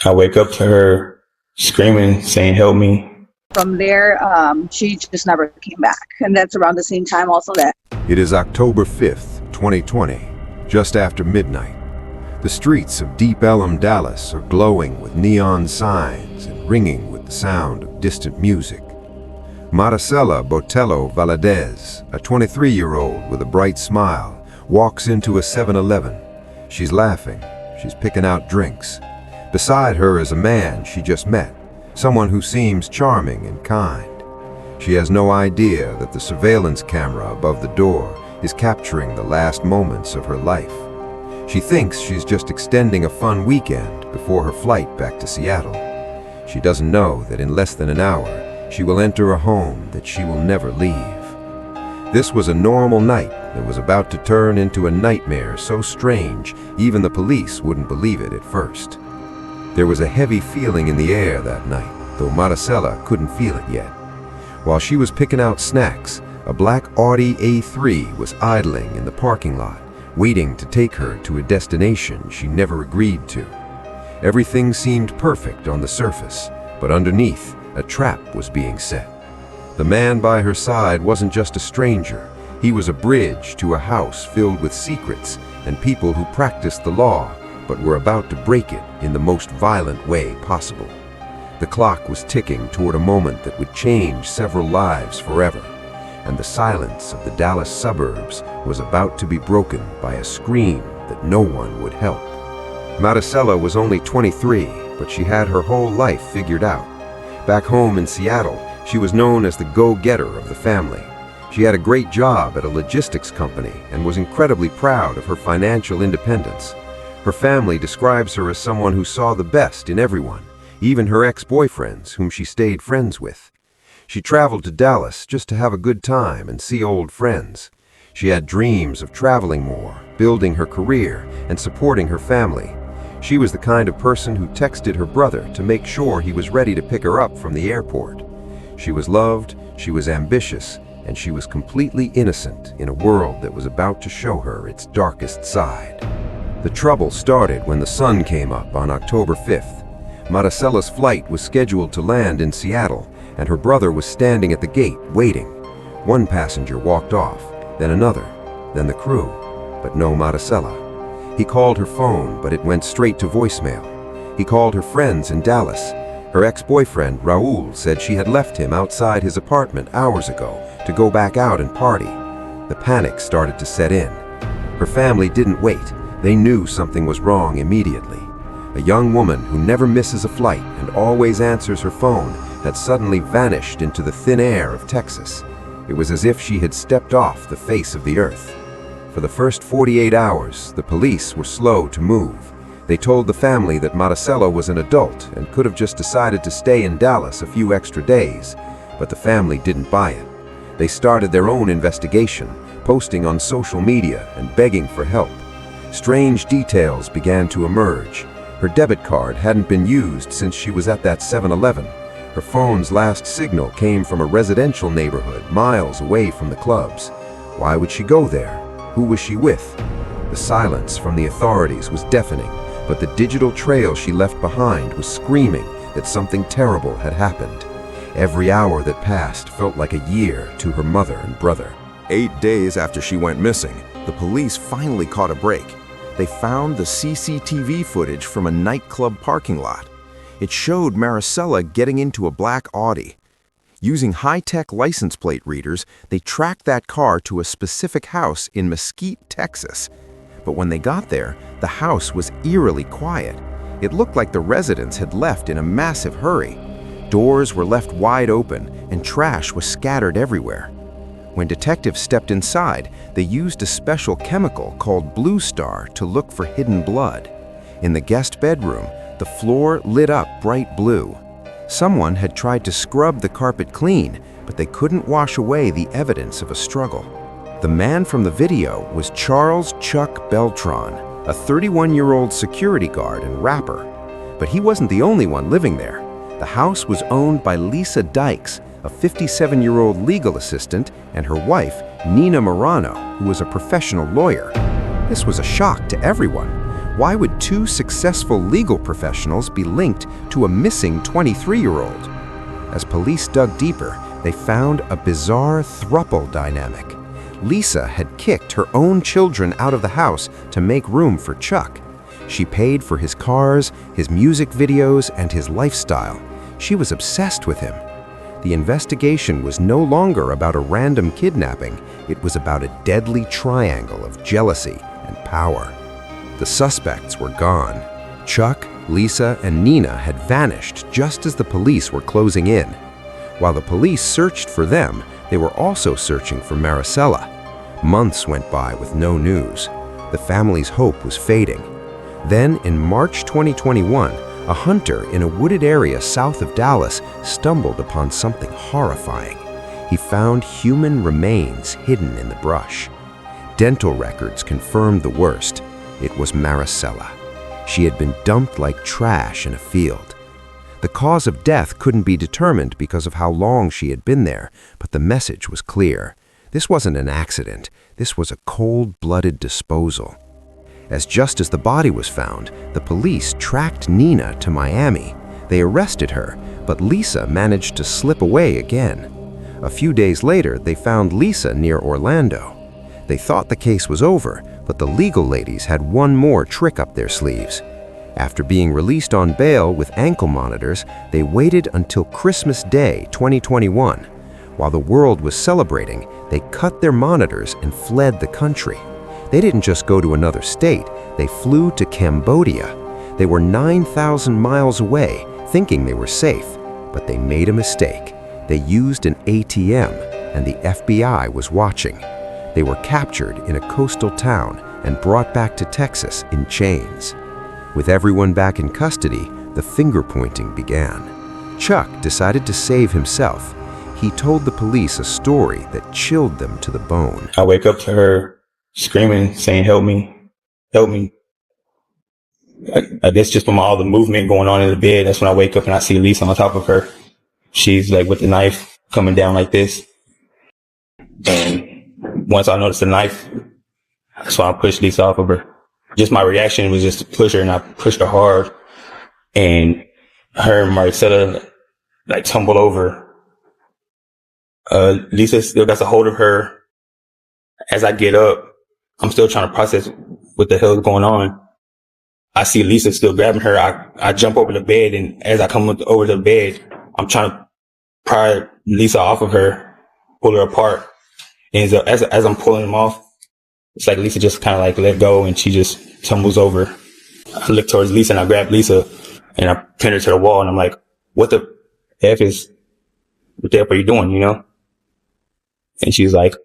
I wake up to her screaming, saying, "Help me." From there, she just never came back. And that's around the same time also that. It is October 5th, 2020, just after midnight. The streets of Deep Ellum, Dallas are glowing with neon signs and ringing with the sound of distant music. Maricella Valadez, a 23-year-old with a bright smile, walks into a 7-Eleven. She's laughing. She's picking out drinks. Beside her is a man she just met, someone who seems charming and kind. She has no idea that the surveillance camera above the door is capturing the last moments of her life. She thinks she's just extending a fun weekend before her flight back to Seattle. She doesn't know that in less than an hour, she will enter a home that she will never leave. This was a normal night that was about to turn into a nightmare so strange even the police wouldn't believe it at first. There was a heavy feeling in the air that night, though Maricella couldn't feel it yet. While she was picking out snacks, a black Audi A3 was idling in the parking lot, waiting to take her to a destination she never agreed to. Everything seemed perfect on the surface, but underneath, a trap was being set. The man by her side wasn't just a stranger. He was a bridge to a house filled with secrets and people who practiced the law, but were about to break it in the most violent way possible. The clock was ticking toward a moment that would change several lives forever, and the silence of the Dallas suburbs was about to be broken by a scream that no one would help. Maricella was only 23, but she had her whole life figured out. Back home in Seattle, she was known as the go-getter of the family. She had a great job at a logistics company and was incredibly proud of her financial independence. Her family describes her as someone who saw the best in everyone, even her ex-boyfriends whom she stayed friends with. She traveled to Dallas just to have a good time and see old friends. She had dreams of traveling more, building her career, and supporting her family. She was the kind of person who texted her brother to make sure he was ready to pick her up from the airport. She was loved, she was ambitious, and she was completely innocent in a world that was about to show her its darkest side. The trouble started when the sun came up on October 5th. Maricella's flight was scheduled to land in Seattle, and her brother was standing at the gate waiting. One passenger walked off, then another, then the crew, but no Maricella. He called her phone, but it went straight to voicemail. He called her friends in Dallas. Her ex-boyfriend, Raul, said she had left him outside his apartment hours ago to go back out and party. The panic started to set in. Her family didn't wait. They knew something was wrong immediately. A young woman who never misses a flight and always answers her phone had suddenly vanished into the thin air of Texas. It was as if she had stepped off the face of the earth. For the first 48 hours, the police were slow to move. They told the family that Maricella was an adult and could have just decided to stay in Dallas a few extra days, but the family didn't buy it. They started their own investigation, posting on social media and begging for help. Strange details began to emerge. Her debit card hadn't been used since she was at that 7-Eleven. Her phone's last signal came from a residential neighborhood miles away from the clubs. Why would she go there? Who was she with? The silence from the authorities was deafening, but the digital trail she left behind was screaming that something terrible had happened. Every hour that passed felt like a year to her mother and brother. 8 days after she went missing, the police finally caught a break. They found the CCTV footage from a nightclub parking lot. It showed Maricella getting into a black Audi. Using high-tech license plate readers, they tracked that car to a specific house in Mesquite, Texas. But when they got there, the house was eerily quiet. It looked like the residents had left in a massive hurry. Doors were left wide open, and trash was scattered everywhere. When detectives stepped inside, they used a special chemical called Blue Star to look for hidden blood. In the guest bedroom, the floor lit up bright blue. Someone had tried to scrub the carpet clean, but they couldn't wash away the evidence of a struggle. The man from the video was Charles Chuck Beltran, a 31-year-old security guard and rapper. But he wasn't the only one living there. The house was owned by Lisa Dykes, a 57-year-old legal assistant, and her wife, Nina Marano, who was a professional lawyer. This was a shock to everyone. Why would two successful legal professionals be linked to a missing 23-year-old? As police dug deeper, they found a bizarre throuple dynamic. Lisa had kicked her own children out of the house to make room for Chuck. She paid for his cars, his music videos, and his lifestyle. She was obsessed with him. The investigation was no longer about a random kidnapping. It was about a deadly triangle of jealousy and power. The suspects were gone. Chuck, Lisa, and Nina had vanished just as the police were closing in. While the police searched for them, they were also searching for Maricella. Months went by with no news. The family's hope was fading. Then, in March 2021, a hunter in a wooded area south of Dallas stumbled upon something horrifying. He found human remains hidden in the brush. Dental records confirmed the worst. It was Maricella. She had been dumped like trash in a field. The cause of death couldn't be determined because of how long she had been there, but the message was clear. This wasn't an accident. This was a cold-blooded disposal. Just as the body was found, the police tracked Nina to Miami. They arrested her, but Lisa managed to slip away again. A few days later, they found Lisa near Orlando. They thought the case was over, but the legal ladies had one more trick up their sleeves. After being released on bail with ankle monitors, they waited until Christmas Day 2021. While the world was celebrating, they cut their monitors and fled the country. They didn't just go to another state, they flew to Cambodia. They were 9,000 miles away, thinking they were safe, but they made a mistake. They used an ATM, and the FBI was watching. They were captured in a coastal town and brought back to Texas in chains. With everyone back in custody, the finger-pointing began. Chuck decided to save himself. He told the police a story that chilled them to the bone. I wake up to her screaming, saying, help me, help me. I guess just from all the movement going on in the bed, that's when I wake up and I see Lisa on top of her. She's like with the knife coming down like this. And once I noticed the knife, so I pushed Lisa off of her. Just my reaction was just to push her, and I pushed her hard. And her and Maricella like tumbled over. Lisa still got a hold of her. As I get up, I'm still trying to process what the hell is going on. I see Lisa still grabbing her. I jump over the bed, and as I come over the bed, I'm trying to pry Lisa off of her, pull her apart. And as I'm pulling them off, it's like Lisa just kind of like let go, and she just tumbles over. I look towards Lisa, and I grab Lisa, and I pin her to the wall, and I'm like, what the F are you doing, you know? And she's like,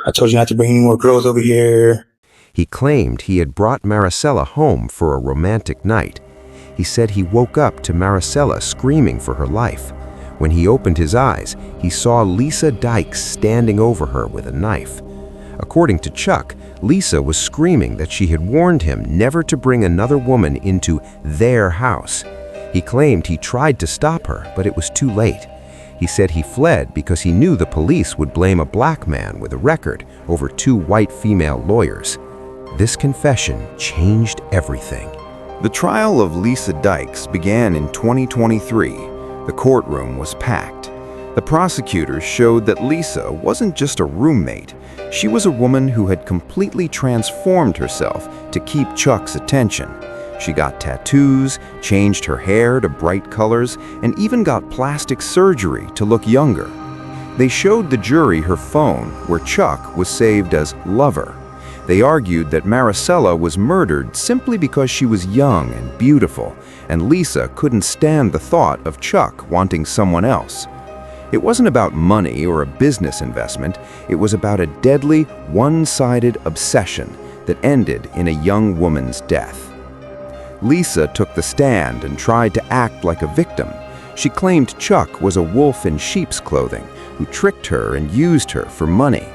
I told you not to bring any more girls over here. He claimed he had brought Maricella home for a romantic night. He said he woke up to Maricella screaming for her life. When he opened his eyes, he saw Lisa Dykes standing over her with a knife. According to Chuck, Lisa was screaming that she had warned him never to bring another woman into their house. He claimed he tried to stop her, but it was too late. He said he fled because he knew the police would blame a black man with a record over two white female lawyers. This confession changed everything. The trial of Lisa Dykes began in 2023. The courtroom was packed. The prosecutors showed that Lisa wasn't just a roommate. She was a woman who had completely transformed herself to keep Chuck's attention. She got tattoos, changed her hair to bright colors, and even got plastic surgery to look younger. They showed the jury her phone, where Chuck was saved as lover. They argued that Maricella was murdered simply because she was young and beautiful, and Lisa couldn't stand the thought of Chuck wanting someone else. It wasn't about money or a business investment. It was about a deadly, one-sided obsession that ended in a young woman's death. Lisa took the stand and tried to act like a victim. She claimed Chuck was a wolf in sheep's clothing who tricked her and used her for money.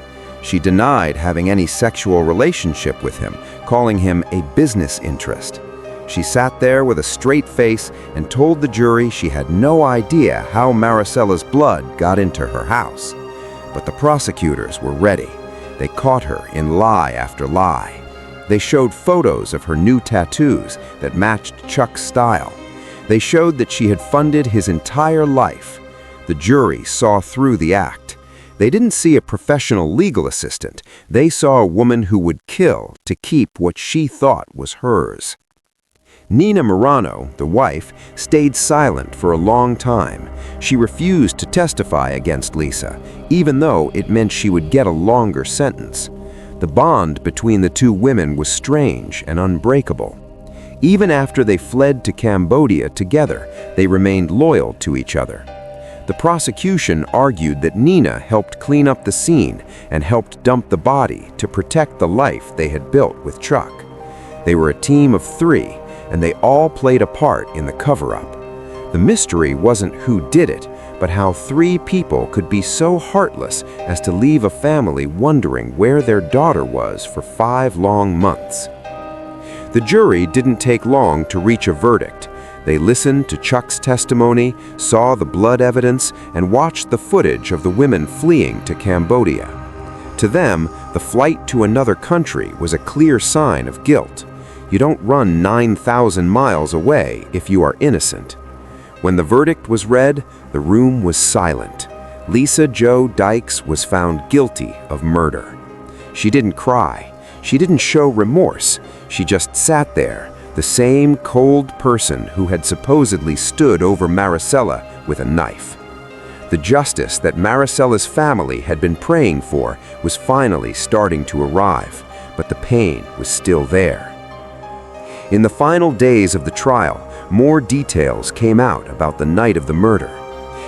She denied having any sexual relationship with him, calling him a business interest. She sat there with a straight face and told the jury she had no idea how Maricella's blood got into her house. But the prosecutors were ready. They caught her in lie after lie. They showed photos of her new tattoos that matched Chuck's style. They showed that she had funded his entire life. The jury saw through the act. They didn't see a professional legal assistant. They saw a woman who would kill to keep what she thought was hers. Nina Marano, the wife, stayed silent for a long time. She refused to testify against Lisa, even though it meant she would get a longer sentence. The bond between the two women was strange and unbreakable. Even after they fled to Cambodia together, they remained loyal to each other. The prosecution argued that Nina helped clean up the scene and helped dump the body to protect the life they had built with Chuck. They were a team of 3, and they all played a part in the cover-up. The mystery wasn't who did it, but how 3 people could be so heartless as to leave a family wondering where their daughter was for 5 long months. The jury didn't take long to reach a verdict. They listened to Chuck's testimony, saw the blood evidence, and watched the footage of the women fleeing to Cambodia. To them, the flight to another country was a clear sign of guilt. You don't run 9,000 miles away if you are innocent. When the verdict was read, the room was silent. Lisa Jo Dykes was found guilty of murder. She didn't cry. She didn't show remorse. She just sat there, the same cold person who had supposedly stood over Maricella with a knife. The justice that Maricella's family had been praying for was finally starting to arrive, but the pain was still there. In the final days of the trial, more details came out about the night of the murder.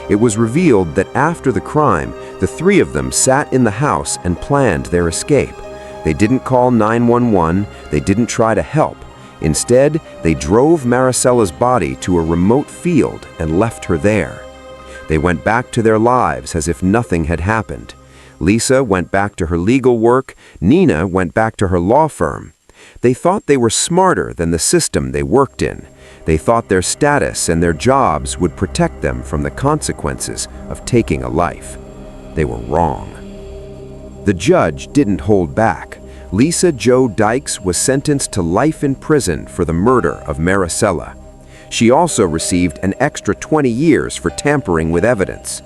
It was revealed that after the crime, the 3 of them sat in the house and planned their escape. They didn't call 911, they didn't try to help. Instead, they drove Maricella's body to a remote field and left her there. They went back to their lives as if nothing had happened. Lisa went back to her legal work, Nina went back to her law firm. They thought they were smarter than the system they worked in. They thought their status and their jobs would protect them from the consequences of taking a life. They were wrong. The judge didn't hold back. Lisa Jo Dykes was sentenced to life in prison for the murder of Maricella. She also received an extra 20 years for tampering with evidence.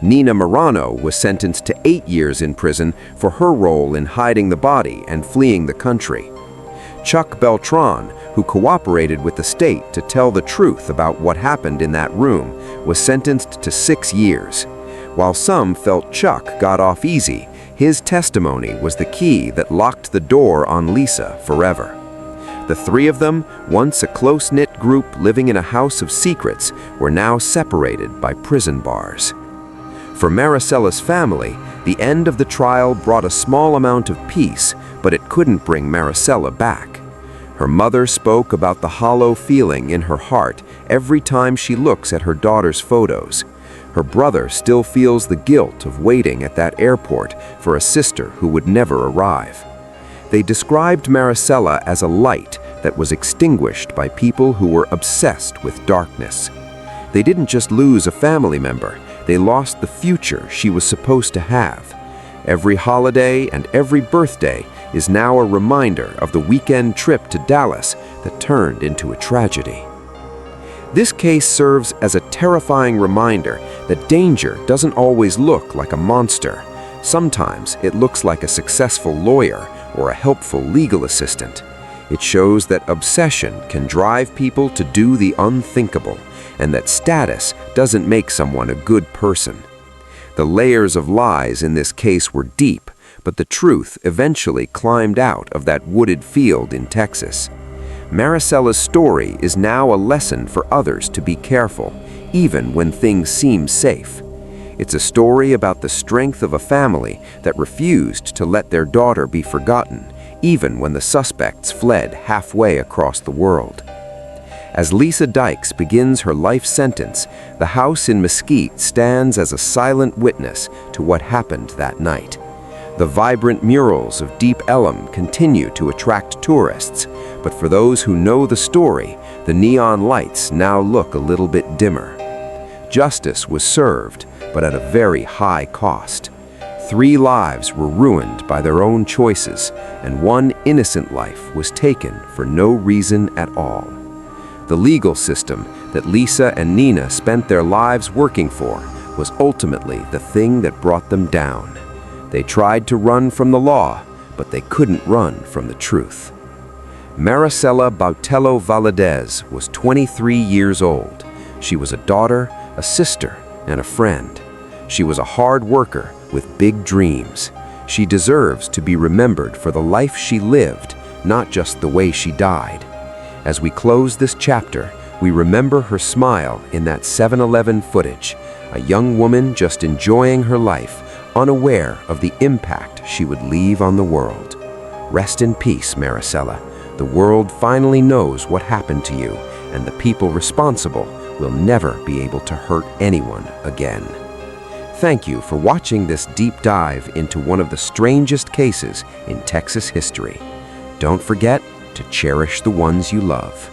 Nina Marano was sentenced to 8 years in prison for her role in hiding the body and fleeing the country. Chuck Beltran, who cooperated with the state to tell the truth about what happened in that room, was sentenced to 6 years. While some felt Chuck got off easy, his testimony was the key that locked the door on Lisa forever. The 3 of them, once a close-knit group living in a house of secrets, were now separated by prison bars. For Maricella's family, the end of the trial brought a small amount of peace, but it couldn't bring Maricella back. Her mother spoke about the hollow feeling in her heart every time she looks at her daughter's photos. Her brother still feels the guilt of waiting at that airport for a sister who would never arrive. They described Maricella as a light that was extinguished by people who were obsessed with darkness. They didn't just lose a family member, they lost the future she was supposed to have. Every holiday and every birthday is now a reminder of the weekend trip to Dallas that turned into a tragedy. This case serves as a terrifying reminder that danger doesn't always look like a monster. Sometimes it looks like a successful lawyer or a helpful legal assistant. It shows that obsession can drive people to do the unthinkable, and that status doesn't make someone a good person. The layers of lies in this case were deep, but the truth eventually climbed out of that wooded field in Texas. Maricella's story is now a lesson for others to be careful, even when things seem safe. It's a story about the strength of a family that refused to let their daughter be forgotten, even when the suspects fled halfway across the world. As Lisa Dykes begins her life sentence, the house in Mesquite stands as a silent witness to what happened that night. The vibrant murals of Deep Ellum continue to attract tourists, but for those who know the story, the neon lights now look a little bit dimmer. Justice was served, but at a very high cost. 3 lives were ruined by their own choices, and 1 innocent life was taken for no reason at all. The legal system that Lisa and Nina spent their lives working for was ultimately the thing that brought them down. They tried to run from the law, but they couldn't run from the truth. Maricella Valadez was 23 years old. She was a daughter, a sister, and a friend. She was a hard worker with big dreams. She deserves to be remembered for the life she lived, not just the way she died. As we close this chapter, we remember her smile in that 7-Eleven footage, a young woman just enjoying her life, unaware of the impact she would leave on the world. Rest in peace, Maricella. The world finally knows what happened to you, and the people responsible will never be able to hurt anyone again. Thank you for watching this deep dive into one of the strangest cases in Texas history. Don't forget to cherish the ones you love.